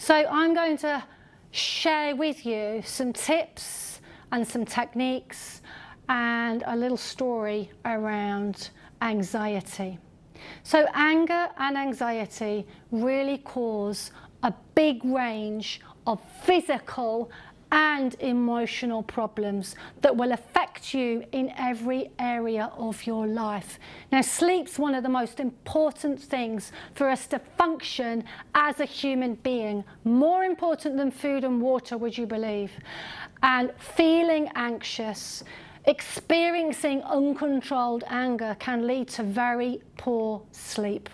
So I'm going to share with you some tips and some techniques and a little story around anxiety. So anger and anxiety really cause a big range of physical and emotional problems that will affect you in every area of your life. Now, sleep's one of the most important things for us to function as a human being, more important than food and water, would you believe? And feeling anxious, experiencing uncontrolled anger can lead to very poor sleep.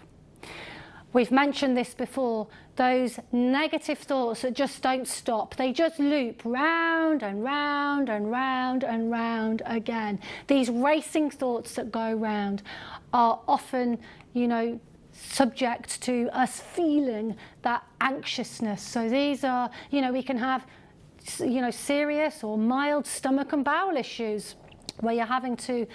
We've mentioned this before, those negative thoughts that just don't stop. They just loop round and round and round and round again. These racing thoughts that go round are often, subject to us feeling that anxiousness. So these are, we can have, serious or mild stomach and bowel issues where you're having to,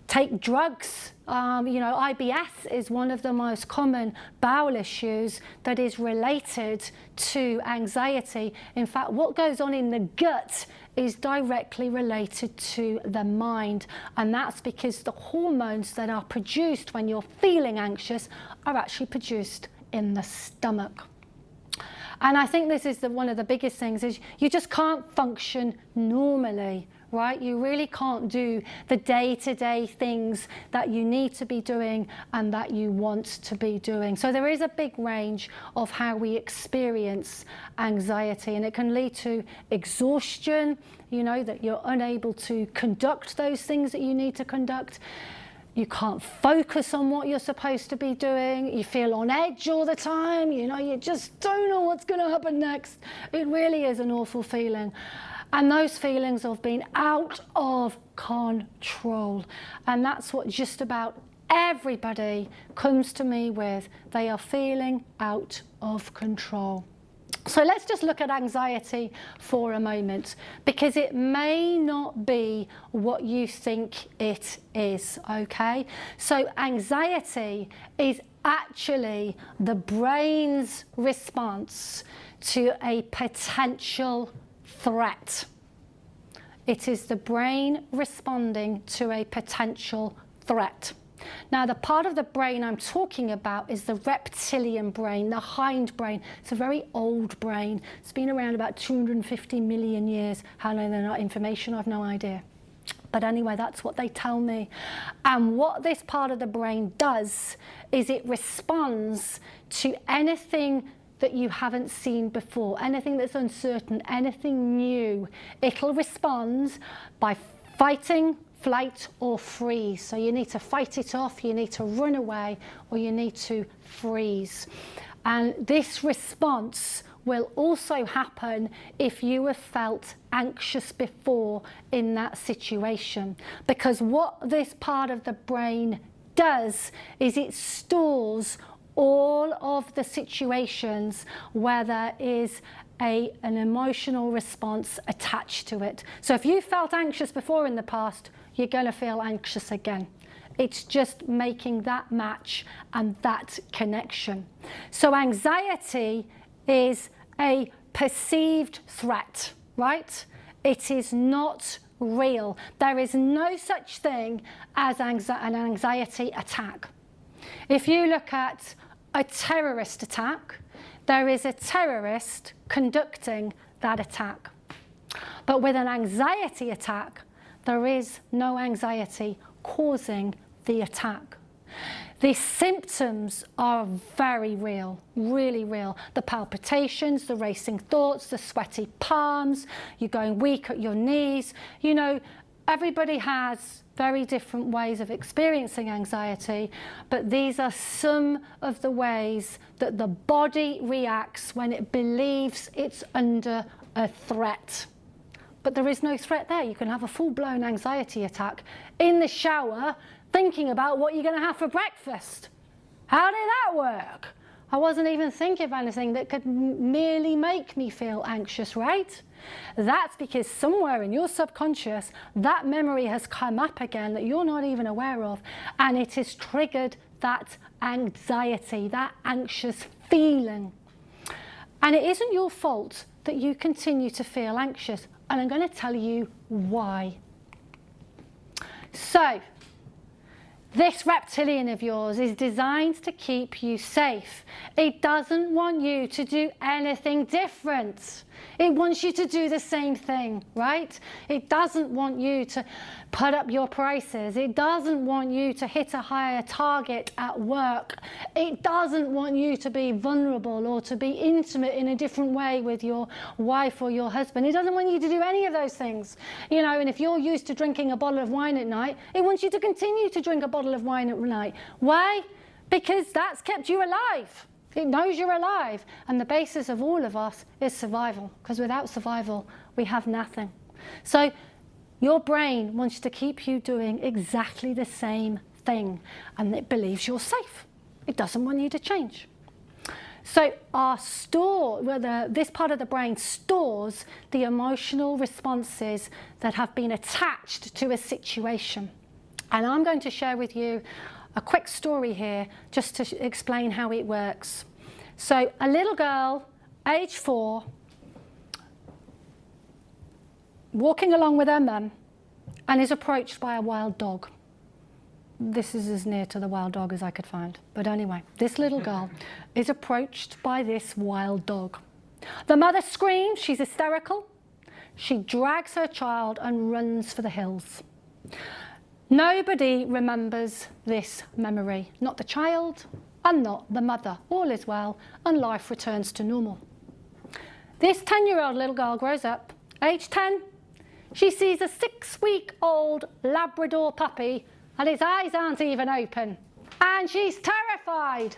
take drugs. IBS is one of the most common bowel issues that is related to anxiety. In fact, what goes on in the gut is directly related to the mind, and that's because the hormones that are produced when you're feeling anxious are actually produced in the stomach. And I think this is one of the biggest things, is you just can't function normally, right? You really can't do the day-to-day things that you need to be doing and that you want to be doing. So there is a big range of how we experience anxiety, and it can lead to exhaustion, that you're unable to conduct those things that you need to conduct. You can't focus on what you're supposed to be doing. You feel on edge all the time. You just don't know what's going to happen next. It really is an awful feeling. And those feelings of being out of control. And that's what just about everybody comes to me with. They are feeling out of control. So let's just look at anxiety for a moment, because it may not be what you think it is, okay? So anxiety is actually the brain's response to a potential threat. It is the brain responding to a potential threat. Now, the part of the brain I'm talking about is the reptilian brain, the hindbrain. It's a very old brain. It's been around about 250 million years. How long they're not information, I've no idea. But anyway, that's what they tell me. And what this part of the brain does is it responds to anything that you haven't seen before, anything that's uncertain, anything new. It'll respond by fighting, flight or freeze. So you need to fight it off, you need to run away, or you need to freeze. And this response will also happen if you have felt anxious before in that situation. Because what this part of the brain does is it stores all of the situations where there is an emotional response attached to it. So if you felt anxious before in the past, you're going to feel anxious again. It's just making that match and that connection. So anxiety is a perceived threat, right? It is not real. There is no such thing as an anxiety attack. If you look at a terrorist attack, there is a terrorist conducting that attack. But with an anxiety attack, there is no anxiety causing the attack. The symptoms are very real, really real. The palpitations, the racing thoughts, the sweaty palms, you're going weak at your knees. Everybody has very different ways of experiencing anxiety, but these are some of the ways that the body reacts when it believes it's under a threat. But there is no threat there. You can have a full-blown anxiety attack in the shower thinking about what you're going to have for breakfast. How did that work? I wasn't even thinking of anything that could merely make me feel anxious, right? That's because somewhere in your subconscious, that memory has come up again that you're not even aware of, and it has triggered that anxiety, that anxious feeling. And it isn't your fault that you continue to feel anxious. And I'm going to tell you why. So, this reptilian of yours is designed to keep you safe. It doesn't want you to do anything different. It wants you to do the same thing, right? It doesn't want you to put up your prices. It doesn't want you to hit a higher target at work. It doesn't want you to be vulnerable or to be intimate in a different way with your wife or your husband. It doesn't want you to do any of those things. You know, and if you're used to drinking a bottle of wine at night, it wants you to continue to drink a bottle of wine at night. Why? Because that's kept you alive. It knows you're alive. And the basis of all of us is survival, because without survival, we have nothing. So your brain wants to keep you doing exactly the same thing, and it believes you're safe. It doesn't want you to change. So this part of the brain stores the emotional responses that have been attached to a situation. And I'm going to share with you a quick story here just to explain how it works. So a little girl, age 4, walking along with her mum, and is approached by a wild dog. This is as near to the wild dog as I could find. But anyway, this little girl is approached by this wild dog. The mother screams, she's hysterical. She drags her child and runs for the hills. Nobody remembers this memory, not the child and not the mother. All is well and life returns to normal. This 10-year-old little girl grows up, age 10. She sees a 6-week-old Labrador puppy and its eyes aren't even open. And she's terrified.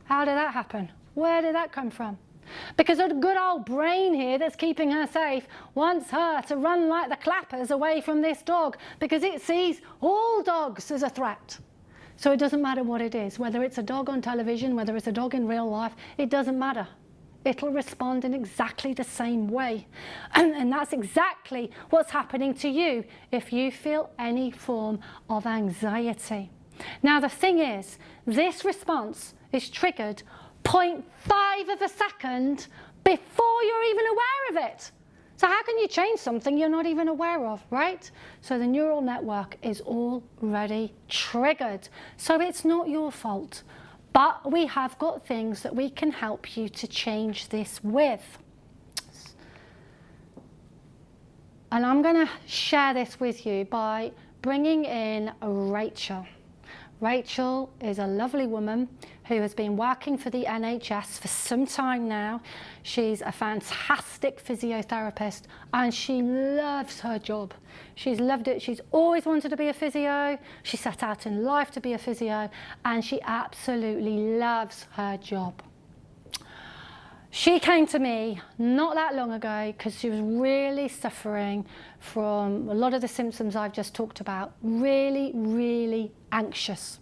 How did that happen? Where did that come from? Because a good old brain here that's keeping her safe wants her to run like the clappers away from this dog because it sees all dogs as a threat. So it doesn't matter what it is, whether it's a dog on television, whether it's a dog in real life, it doesn't matter. It'll respond in exactly the same way. And that's exactly what's happening to you if you feel any form of anxiety. Now the thing is, this response is triggered 0.5 of a second before you're even aware of it. So how can you change something you're not even aware of, right? So the neural network is already triggered. So it's not your fault. But we have got things that we can help you to change this with. And I'm going to share this with you by bringing in Rachel. Rachel is a lovely woman who has been working for the NHS for some time now. She's a fantastic physiotherapist and she loves her job. She's loved it. She's always wanted to be a physio. She set out in life to be a physio and she absolutely loves her job. She came to me not that long ago because she was really suffering from a lot of the symptoms I've just talked about, really, really anxious.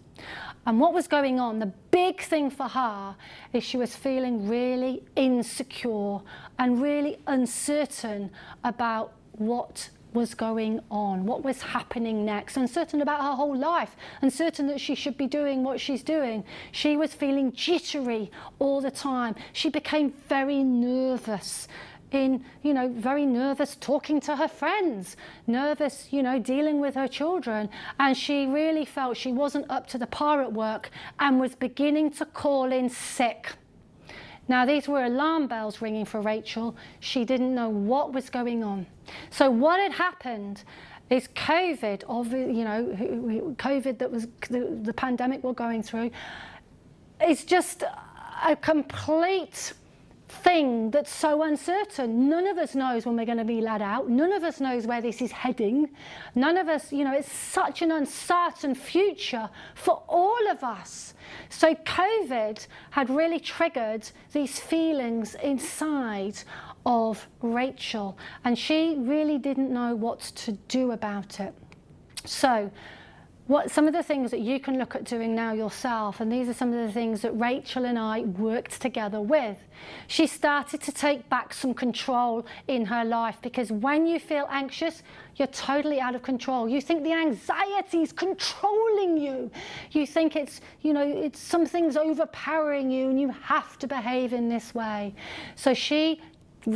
And what was going on, the big thing for her is she was feeling really insecure and really uncertain about what was going on, what was happening next, uncertain about her whole life, uncertain that she should be doing what she's doing. She was feeling jittery all the time. She became very nervous very nervous talking to her friends, nervous, dealing with her children. And she really felt she wasn't up to the par at work and was beginning to call in sick. Now, these were alarm bells ringing for Rachel. She didn't know what was going on. So what had happened is COVID, COVID that was the pandemic we're going through, is just a complete thing that's so uncertain. None of us knows when we're going to be let out. None of us knows where this is heading. None of us, it's such an uncertain future for all of us. So COVID had really triggered these feelings inside of Rachel, and she really didn't know what to do about it. So some of the things that you can look at doing now yourself, and these are some of the things that Rachel and I worked together with. She started to take back some control in her life, because when you feel anxious, you're totally out of control. You think the anxiety is controlling you. You think it's something's overpowering you and you have to behave in this way. So she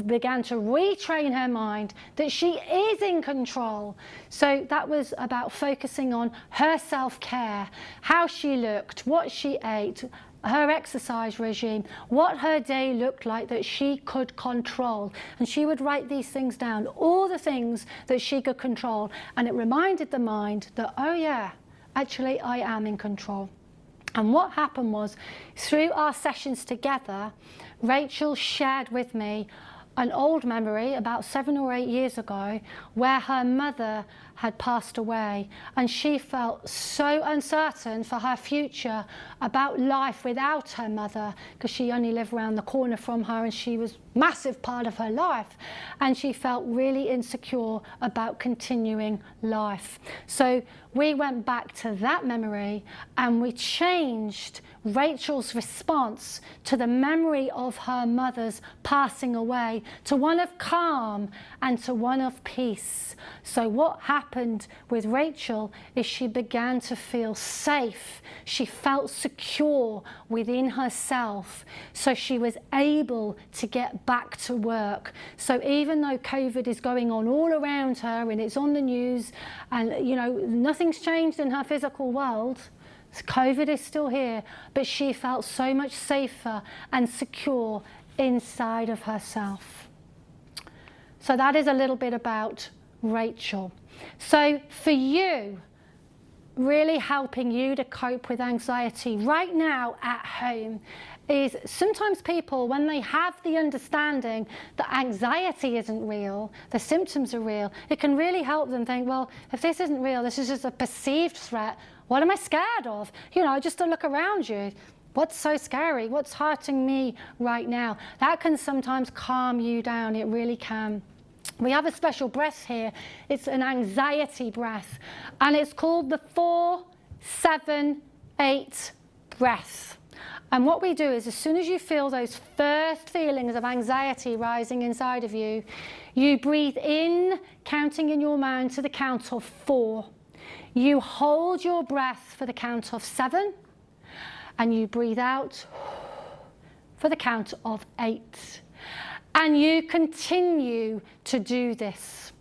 began to retrain her mind that she is in control. So that was about focusing on her self-care, how she looked, what she ate, her exercise regime, what her day looked like that she could control. And she would write these things down, all the things that she could control. And it reminded the mind that, oh yeah, actually I am in control. And what happened was, through our sessions together, Rachel shared with me an old memory about 7 or 8 years ago where her mother had passed away, and she felt so uncertain for her future about life without her mother, because she only lived around the corner from her and she was a massive part of her life, and she felt really insecure about continuing life. So we went back to that memory and we changed Rachel's response to the memory of her mother's passing away to one of calm and to one of peace. So what happened with Rachel is she began to feel safe. She felt secure within herself. So she was able to get back to work. So even though COVID is going on all around her and it's on the news and nothing's changed in her physical world, COVID is still here, but she felt so much safer and secure inside of herself. So that is a little bit about Rachel. So for you, really helping you to cope with anxiety right now at home is sometimes people, when they have the understanding that anxiety isn't real, the symptoms are real, it can really help them think, well, if this isn't real, this is just a perceived threat, what am I scared of? Just to look around you. What's so scary? What's hurting me right now? That can sometimes calm you down. It really can. We have a special breath here. It's an anxiety breath, and it's called the 4-7-8 breath. And what we do is, as soon as you feel those first feelings of anxiety rising inside of you, you breathe in, counting in your mind to the count of 4. You hold your breath for the count of 7, and you breathe out for the count of 8. And you continue to do this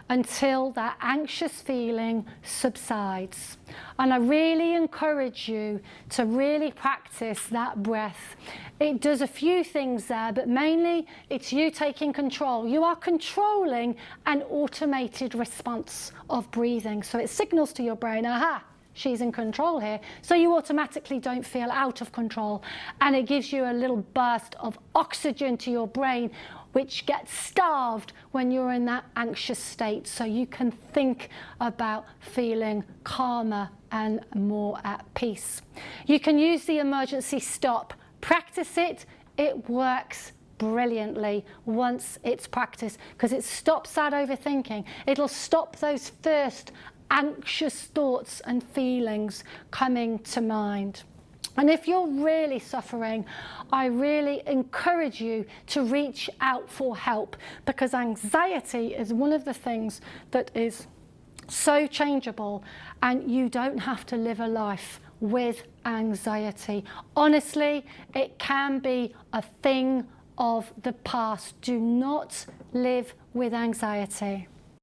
until that anxious feeling subsides. And I really encourage you to really practice that breath. It does a few things there, but mainly it's you taking control. You are controlling an automated response of breathing. So it signals to your brain, aha, she's in control here. So you automatically don't feel out of control. And it gives you a little burst of oxygen to your brain, which gets starved when you're in that anxious state. So you can think about feeling calmer and more at peace. You can use the emergency stop. Practice it. It works brilliantly once it's practiced, because it stops that overthinking. It'll stop those first anxious thoughts and feelings coming to mind. And if you're really suffering, I really encourage you to reach out for help, because anxiety is one of the things that is so changeable, and you don't have to live a life with anxiety. Honestly, it can be a thing of the past. Do not live with anxiety.